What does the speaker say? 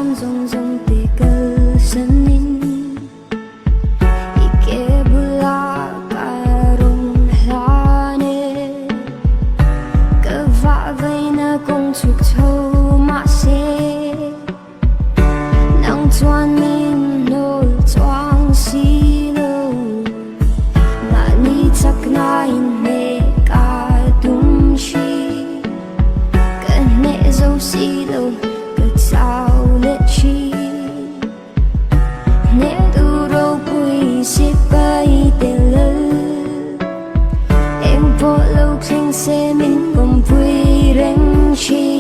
心中中的歌声音，𝘀𝗵𝗿共出𝘁𝗵𝗿能转面路装西路，那你chắc nai nè cả đúng chi, cái nè dấu xí路个𝘀𝗁𝘁𝘁 nè tu đâu quỳ xếp bay tiền lư em bỏ lâu trên xe mình cùng 𝘀𝗵𝗿 chi.